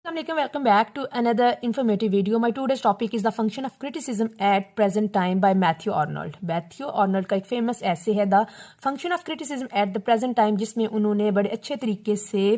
Assalamualaikum, welcome back to another informative video. My today's topic is the function of criticism at present time by Matthew Arnold. Matthew Arnold का एक famous ऐसे है the function of criticism at the present time, जिसमें उन्होंने बड़े अच्छे तरीके से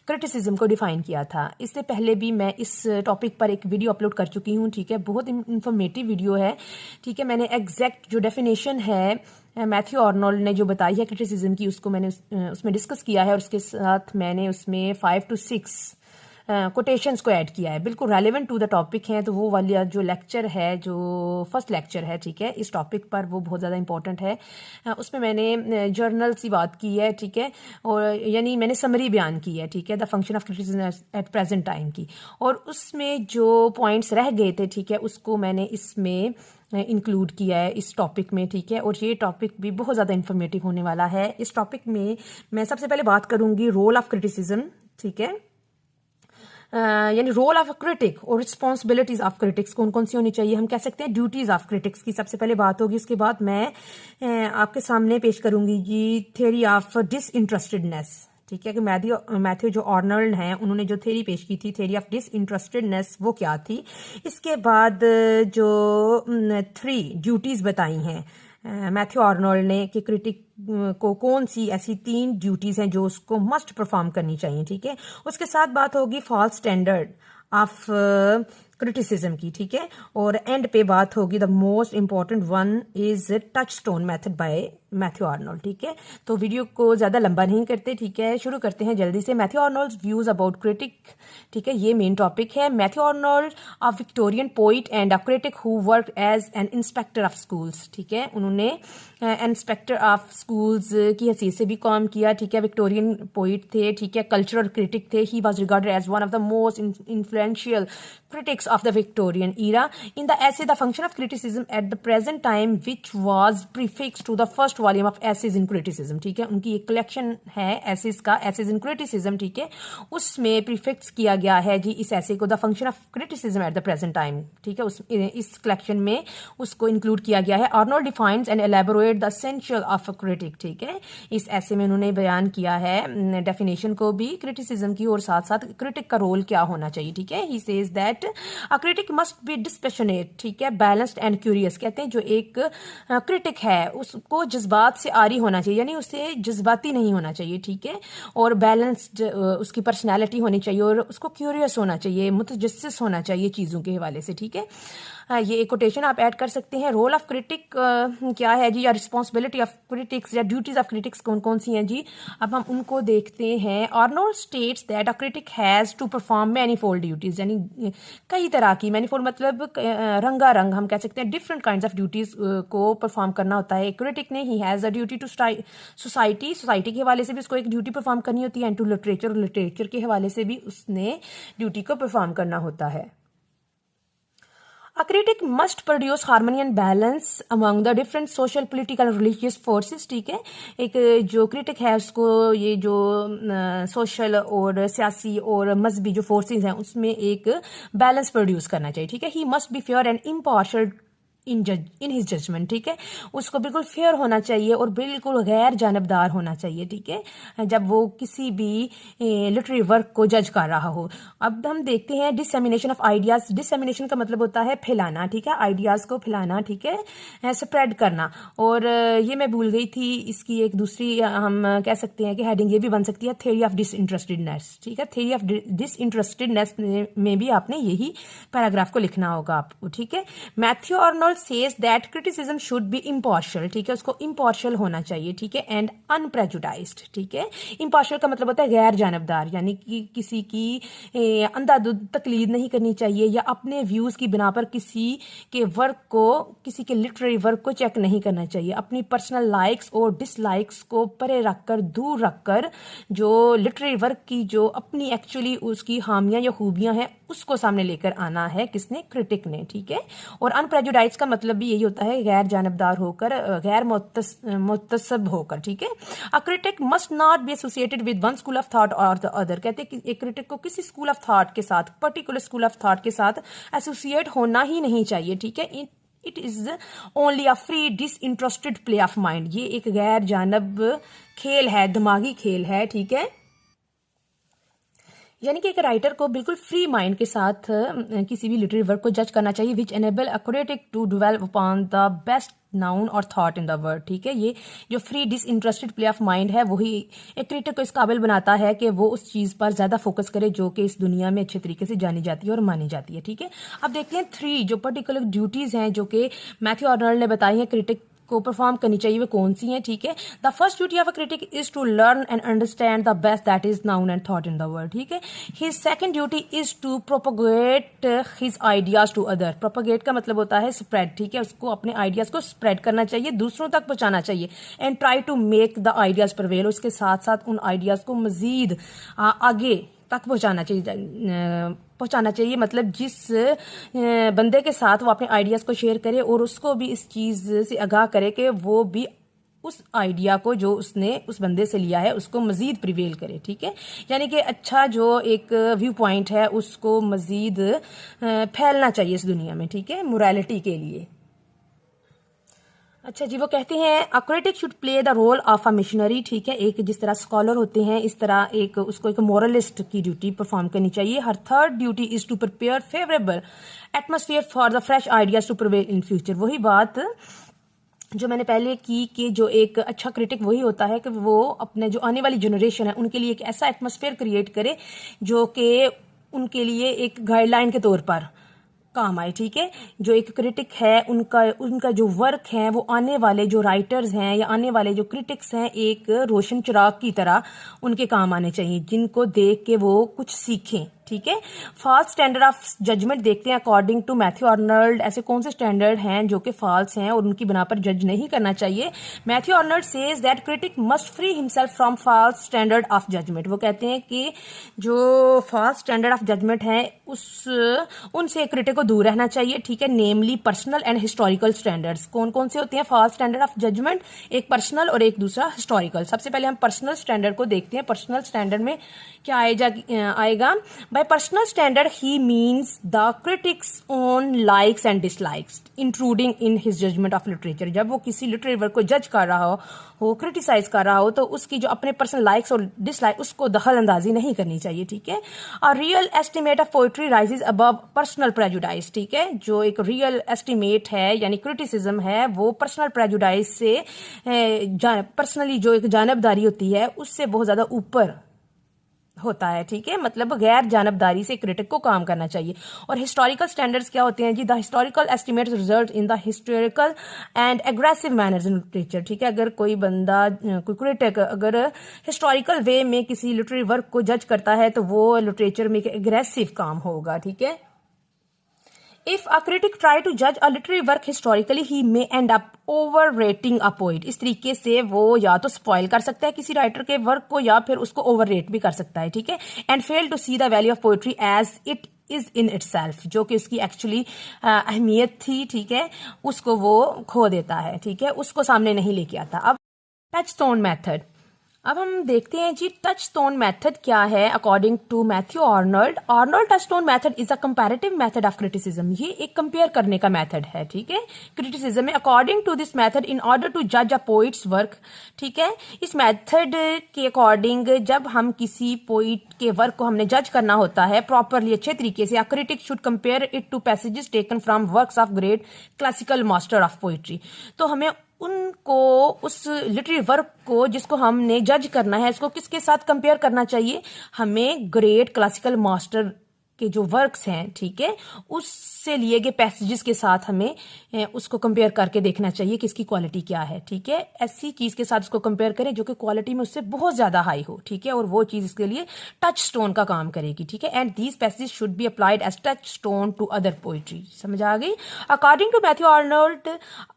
क्रिटिसिज्म को डिफाइन किया था। इससे पहले भी मैं इस टॉपिक पर एक वीडियो अपलोड कर चुकी हूँ, ठीक है। बहुत इंफॉर्मेटिव वीडियो है, ठीक है। मैंने एग्जैक्ट जो डेफिनेशन है मैथ्यू आर्नोल्ड ने जो बताई है क्रिटिसिज्म की, उसको मैंने उसमें डिस्कस किया है और उसके साथ मैंने उसमें 5 to 6 कोटेशंस को ऐड किया है, बिल्कुल रेलेवेंट टू द टॉपिक है। तो वो वाला जो लेक्चर है, जो फर्स्ट लेक्चर है, ठीक है, इस टॉपिक पर, वो बहुत ज़्यादा इंपॉर्टेंट है। उसमें मैंने जर्नल सी बात की है, ठीक है, और यानी मैंने समरी बयान की है, ठीक है, the function of criticism at present time की। और उसमें जो पॉइंट्स रह गए थे, ठीक है, उसको मैंने इसमें इंक्लूड किया है इस टॉपिक में, ठीक है। और ये टॉपिक भी बहुत ज़्यादा इंफॉर्मेटिव होने वाला है। इस टॉपिक में मैं सबसे पहले बात करूँगी रोल ऑफ क्रिटिसिज्म, ठीक है, यानी रोल ऑफ क्रिटिक और रिस्पॉन्सिबिलिटीज ऑफ क्रिटिक्स कौन कौन सी होनी चाहिए। हम कह सकते हैं ड्यूटीज ऑफ क्रिटिक्स की सबसे पहले बात होगी। उसके बाद मैं आपके सामने पेश करूंगी जी थ्योरी ऑफ डिसइंटरेस्टेडनेस, ठीक है, कि मैथ्यू जो आर्नल्ड हैं उन्होंने जो थ्योरी पेश की थी, थ्योरी ऑफ डिसइंटरेस्टेडनेस, वो क्या थी। इसके बाद जो 3 ड्यूटीज बताई हैं मैथ्यू आर्नोल्ड ने कि क्रिटिक को कौन सी ऐसी 3 ड्यूटीज हैं जो उसको मस्ट परफॉर्म करनी चाहिए, ठीक है। उसके साथ बात होगी फॉल्स स्टैंडर्ड ऑफ क्रिटिसिज्म की, ठीक है। और एंड पे बात होगी the most important one is touch stone method by Matthew Arnold, ठीक है। तो वीडियो को ज़्यादा लंबा नहीं करते, ठीक है, शुरू करते हैं जल्दी से। Matthew Arnold views about critic, ठीक है, ये मेन टॉपिक है। Matthew Arnold a Victorian poet and a critic who work as an inspector of schools, ठीक है, उन्होंने इंस्पेक्टर ऑफ स्कूल्स की हैसियत से भी काम किया, ठीक है। विक्टोरियन पोइट थे, ठीक है, कल्चरल क्रिटिक थे। He was regarded as one of the most influential critics of the Victorian era. In the essay The Function of Criticism at the Present Time, which was prefixed to the first volume of Essays in Criticism, ठीक है, उनकी एक collection है essays का, Essays in Criticism, ठीक है, उसमें prefix किया गया है जी इस ऐसे को the function of criticism at the present time, ठीक है। इस कलेक्शन में उसको इंक्लूड किया गया है। Arnold defines and elaborate the essential of a critic, ठीक है, इस ऐसे में उन्होंने बयान किया है डेफिनेशन को भी क्रिटिसिज्म की, और साथ साथ क्रिटिक का रोल क्या होना चाहिए, ठीक है। He says that a critic must be dispassionate, ठीक है, बैलेंस्ड एंड क्यूरियस। कहते हैं जो एक क्रिटिक है उसको जज्बात से आरी होना चाहिए, यानी उसे जज्बाती नहीं होना चाहिए, ठीक है, और बैलेंस्ड उसकी पर्सनैलिटी होनी चाहिए, और उसको क्यूरियस होना चाहिए, मुतजस्सिस होना चाहिए चीज़ों के हवाले से, ठीक है। ये एक कोटेशन आप ऐड कर सकते हैं। रोल ऑफ क्रिटिक क्या है जी, या रिस्पॉन्सिबिलिटी ऑफ क्रिटिक्स या ड्यूटीज ऑफ क्रिटिक्स कौन कौन सी हैं जी, अब हम उनको देखते हैं। Arnold states that a critic has to perform manifold duties, यानी कई तरह की, मैनीफोल्ड मतलब रंगारंग, हम कह सकते हैं डिफरेंट काइंड्स ऑफ ड्यूटीज को परफॉर्म करना होता है क्रिटिक ने। He has a duty to society के हवाले से भी उसको एक ड्यूटी परफॉर्म करनी होती है, एंड टू लिटरेचर के हवाले से भी उसने ड्यूटी को परफॉर्म करना होता है। A critic must produce harmony and balance among the different social, political and religious forces, ठीक है। एक जो क्रिटिक है उसको ये जो सोशल और सियासी और मजहबी जो फोर्सेस हैं उसमें एक बैलेंस प्रोड्यूस करना चाहिए, ठीक है। He must be fair and impartial in his judgement, ठीक है, उसको बिल्कुल फेयर होना चाहिए और बिल्कुल गैर जानबदार होना चाहिए, ठीक है, जब वो किसी भी लिटरेरी वर्क को जज कर रहा हो। अब हम देखते हैं डिसमिनेशन ऑफ आइडियाज। डिसमिनेशन का मतलब होता है फैलाना, ठीक है, आइडियाज को फैलाना, ठीक है, स्प्रेड करना। और ये मैं भूल गई थी, इसकी एक दूसरी हम कह सकते हैं कि हेडिंग ये भी बन सकती है थ्योरी ऑफ डिसइंटरेस्टेडनेस, ठीक है। थ्योरी ऑफ डिसइंटरेस्टेडनेस में भी आपने यही पैराग्राफ को लिखना होगा आपको, ठीक है। Matthew Arnold says that criticism should be impartial, ठीक है, उसको impartial होना चाहिए, ठीक है, and unprejudiced, ठीक है। impartial का मतलब होता है गैर जानबदार, यानी कि किसी की अंधाधुंध तकलीद नहीं करनी चाहिए, या अपने व्यूज की बिना पर किसी के वर्क को, किसी के लिटरेरी वर्क को चेक नहीं करना चाहिए। अपनी पर्सनल लाइक्स और डिसलाइक्स को परे रखकर, दूर रखकर, जो लिटरेरी वर्क की जो अपनी एक्चुअली उसकी खामियां या खूबियां हैं उसको सामने लेकर आना है, किसने, क्रिटिक ने, ठीक है। और अनप्रेजुडाइज का मतलब भी यही होता है गैर जानबदार होकर, गैर मुतसब होकर, ठीक है। अ critic must not be associated with one school of thought और द अदर, कहते हैं कि एक क्रिटिक को किसी स्कूल ऑफ थॉट के साथ, पर्टिकुलर स्कूल ऑफ थॉट के साथ एसोसिएट होना ही नहीं चाहिए, ठीक है। It is only a free disinterested play of mind, ये एक गैर जानब खेल है, दिमागी खेल है, ठीक है। यानी कि एक राइटर को बिल्कुल फ्री माइंड के साथ किसी भी लिटरेरी वर्क को जज करना चाहिए, which enable a critic to develop upon the best known और थॉट इन द वर्ड। ठीक है, ये जो free disinterested play of mind है वही एक क्रिटिक को इस काबिल बनाता है कि वो उस चीज़ पर ज़्यादा फोकस करे जो कि इस दुनिया में अच्छे तरीके से जानी जाती है और मानी जाती है। ठीक है, अब देखते हैं 3 जो पर्टिकुलर ड्यूटीज़ हैं जो कि मैथ्यू आर्नल्ड ने बताई हैं क्रिटिक को परफॉर्म करनी चाहिए, वो कौन सी हैं। ठीक है, the first duty of a critic is to learn and understand the best that is known and thought in the world. ठीक है, his second duty is to propagate his ideas to other. Propagate का मतलब होता है spread. ठीक है, उसको अपने आइडियाज को स्प्रेड करना चाहिए, दूसरों तक पहुंचाना चाहिए, and try to make the ideas prevail. उसके साथ साथ उन आइडियाज को मजीद आगे तक पहुंचाना चाहिए, मतलब जिस बंदे के साथ वो अपने आइडियाज़ को शेयर करे और उसको भी इस चीज़ से आगाह करे कि वो भी उस आइडिया को जो उसने उस बंदे से लिया है उसको मजीद प्रिवेल करे। ठीक है, यानी कि अच्छा जो एक व्यू पॉइंट है उसको मजीद फैलना चाहिए इस दुनिया में। ठीक है, मोरालिटी के लिए। अच्छा जी, वो कहते हैं a critic should play the role of a missionary. ठीक है, एक जिस तरह स्कॉलर होते हैं इस तरह एक उसको एक मोरलिस्ट की ड्यूटी परफॉर्म करनी चाहिए। हर third duty is to prepare favourable atmosphere for the fresh ideas to prevail in future. वही बात जो मैंने पहले की कि जो एक अच्छा क्रिटिक वही होता है कि वो अपने जो आने वाली जनरेशन है उनके लिए एक ऐसा एटमोसफियर क्रिएट करे जो कि उनके लिए एक गाइडलाइन के तौर पर काम आए। ठीक है, जो एक क्रिटिक है उनका जो वर्क है वो आने वाले जो राइटर्स हैं या आने वाले जो क्रिटिक्स हैं एक रोशन चिराग की तरह उनके काम आने चाहिए, जिनको देख के वो कुछ सीखें। ठीक है, फॉल्स स्टैंडर्ड ऑफ जजमेंट देखते हैं अकॉर्डिंग टू मैथ्यू आर्नल्ड। ऐसे कौन से स्टैंडर्ड हैं जो कि फॉल्स हैं और उनकी बना पर जज नहीं करना चाहिए। Matthew Arnold says that critic must free himself from false standard of judgement. वो कहते हैं कि जो फॉल्स स्टैंडर्ड ऑफ जजमेंट है उनसे क्रिटिक को दूर रहना चाहिए। ठीक है, नेमली पर्सनल एंड हिस्टोरिकल स्टैंडर्ड्स। कौन कौन से होते हैं फॉल्स स्टैंडर्ड ऑफ जजमेंट? एक पर्सनल और एक दूसरा हिस्टोरिकल। सबसे पहले हम पर्सनल स्टैंडर्ड को देखते हैं। पर्सनल स्टैंडर्ड में क्या आएगा? By personal standard he means the critic's own likes and dislikes including in his judgement of literature. जब वो किसी लिटरेरी वर्क को जज कर रहा हो क्रिटिसाइज कर रहा हो तो उसकी जो अपने पर्सनल लाइक्स और डिसलाइक उसको दखल अंदाजी नहीं करनी चाहिए। ठीक है, और real estimate of poetry rises above personal prejudice. ठीक है, जो एक रियल एस्टिमेट है यानी क्रिटिसिज्म है वो पर्सनल प्रेजुडाइज से पर्सनली जो एक जानबदारी होती है उससे बहुत ज्यादा ऊपर होता है। ठीक है, मतलब गैर जानबदारी से क्रिटिक को काम करना चाहिए। और हिस्टोरिकल स्टैंडर्ड्स क्या होते हैं जी? The historical estimates result in the historical and aggressive manners in literature. ठीक है, अगर कोई बंदा कोई क्रिटिक अगर हिस्टोरिकल वे में किसी लिटरेरी वर्क को जज करता है तो वो लिटरेचर में एक एग्रेसिव काम होगा। ठीक है, If a critic try to judge a literary work historically, he may end up overrating a poet. इस तरीके से वो या तो स्पॉइल कर सकता है किसी राइटर के वर्क को या फिर उसको ओवररेट भी कर सकता है। ठीक है, and fail to see the value of poetry as it is in itself, जो कि उसकी एक्चुअली अहमियत थी। ठीक है, उसको वो खो देता है। ठीक है, उसको सामने नहीं लेके आता। अब टचस्टोन मेथड। अब हम देखते हैं जी टचस्टोन मेथड क्या है according to Matthew Arnold. Arnold touchstone method is a comparative method of criticism. ये एक कंपेयर करने का मेथड है। ठीक है, क्रिटिसिज्म में according to this method in order to जज अ पोइट्स वर्क। ठीक है, इस मेथड के अकॉर्डिंग जब हम किसी पोइट के वर्क को हमने जज करना होता है प्रॉपरली अच्छे तरीके से, a critic should compare it to passages taken from works of great classical master of poetry. तो हमें उनको उस लिटरेरी वर्क को जिसको हमने जज करना है इसको किसके साथ कंपेयर करना चाहिए? हमें ग्रेट क्लासिकल मास्टर के जो वर्क्स हैं, ठीक है, उससे लिए गए पैसेजेस के साथ हमें उसको कंपेयर करके देखना चाहिए कि इसकी क्वालिटी क्या है। ठीक है, ऐसी चीज के साथ उसको कंपेयर करें जो कि क्वालिटी में उससे बहुत ज्यादा हाई हो। ठीक है, और वो चीज इसके लिए टच स्टोन का काम करेगी। ठीक है, and these passages should be applied as touchstone to other poetry. समझ आ गई? According to Matthew Arnold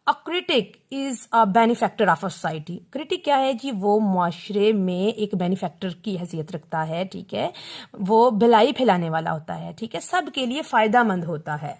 a critic is a benefactor of a society. Critic क्या है जी? वो मुआशरे में एक बेनिफैक्टर की हैसियत रखता है। ठीक है, वो भलाई फैलाने वाला होता है। ठीक है, सबके लिए फायदा मंद होता है।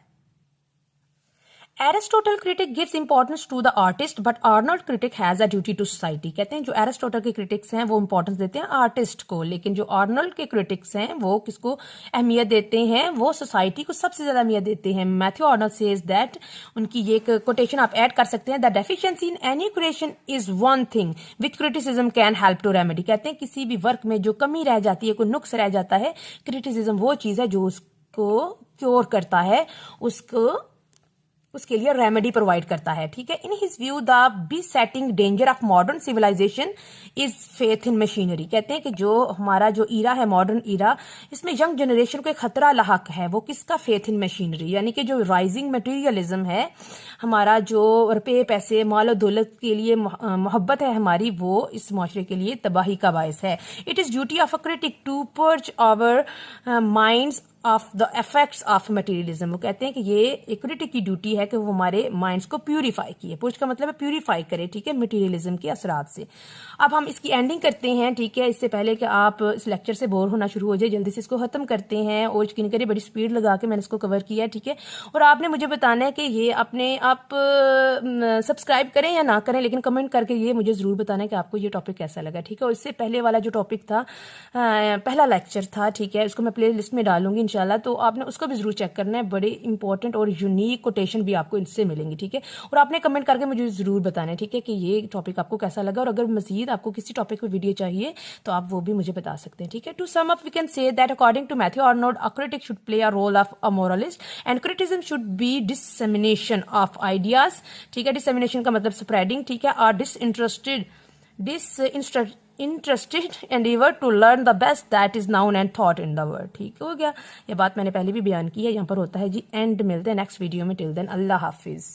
Aristotle critic gives importance to the artist but Arnold critic has a duty to society. कहते हैं जो एरिस्टोटल के क्रिटिक्स हैं वो इंपॉर्टेंस देते हैं आर्टिस्ट को, लेकिन जो आर्नल्ड के क्रिटिक्स हैं वो किसको अहमियत देते हैं, वो सोसाइटी को सबसे ज्यादा अहमियत देते हैं। मैथ्यू आर्नल्ड सेज दैट, उनकी ये कोटेशन आप ऐड कर सकते हैं, the deficiency in any creation is one thing which criticism can help to remedy. कहते हैं किसी भी वर्क में जो कमी रह जाती है, कोई नुक्स रह जाता है, क्रिटिसिज्म वो चीज है जो उसको क्योर करता है, उसके लिए रेमेडी प्रोवाइड करता है। ठीक है, in his view the besetting danger of modern civilisation is faith in machinery. कहते हैं कि जो हमारा जो ईरा है, मॉडर्न ईरा, इसमें यंग जनरेशन को एक खतरा लाहक है, वो किसका? फेथ इन मशीनरी, यानी कि जो राइजिंग मटेरियलिज्म है, हमारा जो रुपये पैसे माल और दौलत के लिए मोहब्बत है हमारी, वो इस माशरे के लिए तबाही का बायस है। It is duty of a critic to purge our minds of the effects of materialism. वो कहते हैं कि ये एक क्रिटिक की ड्यूटी है कि वो हमारे माइंड्स को प्यूरिफाई किए, पुर्ज का मतलब है प्यूरिफाई करे, ठीक है, मटेरियलिज्म के असरात से। अब हम इसकी एंडिंग करते हैं, ठीक है, इससे पहले कि आप इस लेक्चर से बोर होना शुरू हो जाए, जल्दी से इसको खत्म करते हैं। और यकीन करिए बड़ी स्पीड लगा के मैंने इसको कवर किया, ठीक है। और आपने मुझे बताना है कि ये अपने आप सब्सक्राइब करें या ना करें, लेकिन कमेंट करके ये मुझे जरूर बताना है कि आपको ये टॉपिक कैसा लगा, ठीक है। और इससे पहले वाला जो टॉपिक था, पहला लेक्चर था, ठीक है, उसको मैं प्ले लिस्ट में डालूंगी इंशाल्लाह, तो आपने उसको भी जरूर चेक करना है। बड़े इंपॉर्टेंट और यूनिक कोटेशन भी आपको इससे मिलेंगी, ठीक है। और आपने कमेंट करके मुझे जरूर बताना है, ठीक है, कि ये टॉपिक आपको कैसा लगा। और अगर मजीद आपको किसी टॉपिक पर वीडियो चाहिए तो आप वो भी मुझे बता सकते हैं, ठीक है। To sum up we can say that according to Matthew Arnold, a critic should play a role of a moralist and criticism should be dissemination of ideas, ठीक है। डिससेमिनेशन का मतलब स्प्रेडिंग, ठीक है। और interested endeavor to learn the best that is known and thought in the world। ठीक हो गया, ये बात मैंने पहले भी बयान की है। यहाँ पर होता है जी एंड। मिलते हैं नेक्स्ट वीडियो में, टिल देन अल्लाह हाफिज।